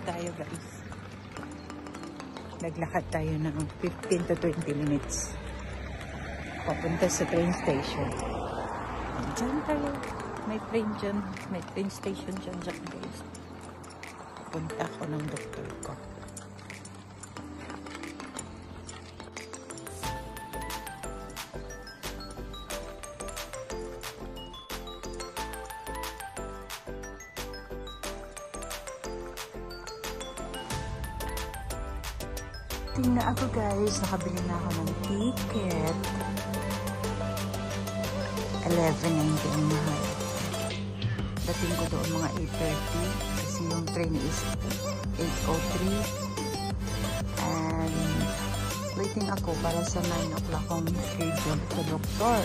tayo guys. Naglakad tayo ng 15 to 20 minutes. Papunta sa train station. Diyan tayo. May train dyan. May train station dyan guys. Punta ko ng doktor ko. Tingnan ako guys, nakabili na ako ng ticket. 11.90 ang mahal. Dating ko doon mga 8:30 kasi yung train is 8:03 and waiting ako para sa 9 o'clock kong schedule sa doktor.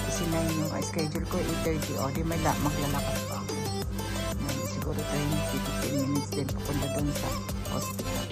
Kasi 9 yung schedule ko, 8:30 o di may maglalakad pa ako. Siguro 15 minutes din papunta doon sa hospital.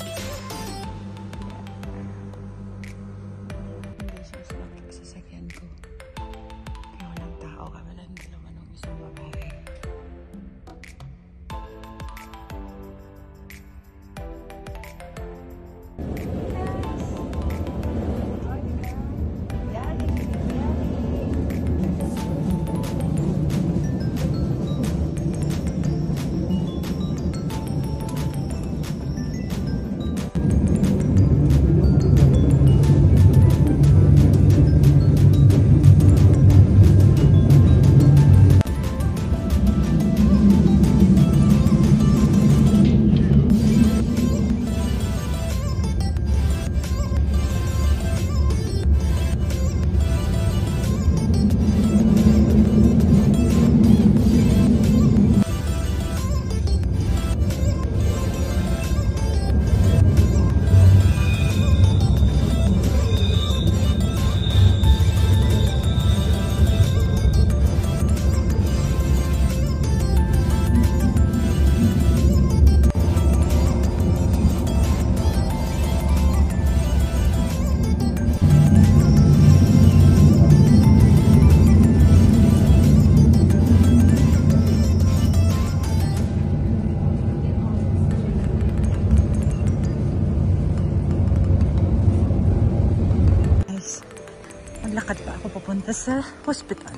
Maglakad pa ako papunta sa hospital.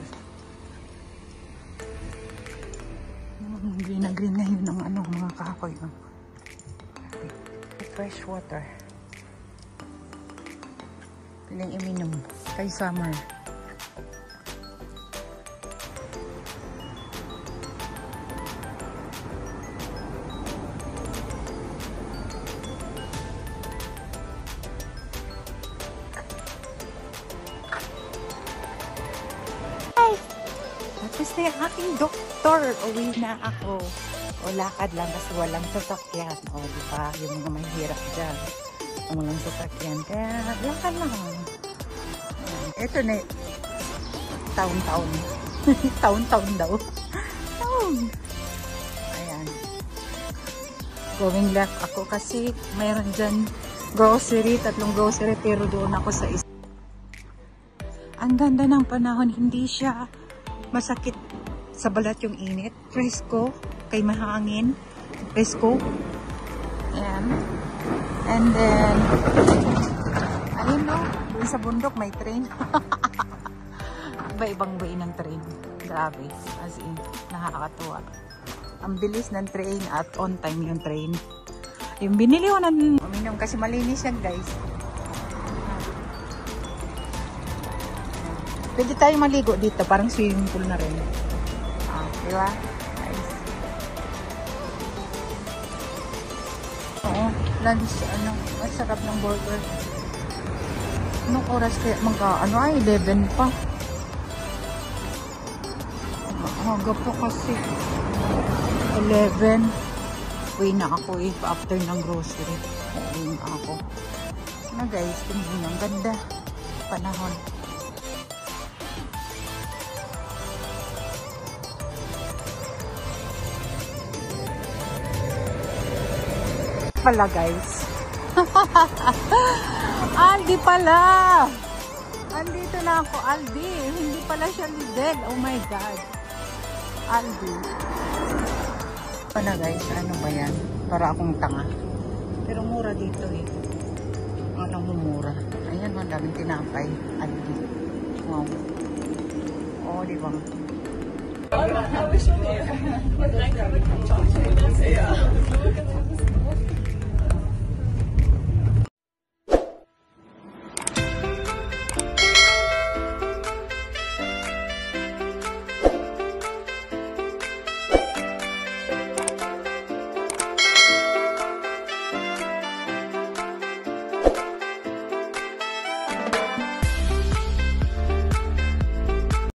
Green na green ngayon ng mga kahoy. Fresh water. Piling iminom kay summer. Tapos na yung aking doktor. Uwi na ako. O lakad lang kasi walang sasakyan. O diba? Yung mga mahirap dyan. Walang sasakyan. Kaya lakad lang. Ito na. Taon-taon. Taon-taon daw. Taon. Ayan. Going left ako kasi mayroon dyan grocery. 3 grocery pero doon ako sa isa. Ang ganda ng panahon. Hindi siya masakit sa balat yung init. Fresco. Kay mahangin. Fresco. Ayan. And then, ayun no, dun sa bundok may train. Iba-ibang way ng train. Grabe. As in, nakakatuwa. Ang bilis ng train at on time yung train. Yung binili ko ng uminom kasi malinis yan guys. Pwede tayo maligo dito. Parang swimming pool na rin. Diba? Nice. Oo. Lunch. Masarap ng burger. Anong oras kaya ay 11 pa. Aga pa kasi. 11. Uwi na ako after ng grocery. Uwi na ako. Guys, tingnan ang ganda. Panahon. Pala guys. Aldi pala. Andito na ako, Aldi. Hindi pala siya Lidl. Oh my God. Aldi. Pala guys, ano ba yan? Para akong tanga. Pero mura dito eh. Anong mumura? Ayan, ang daming tinapay. Aldi. Wow. Oh, di ba?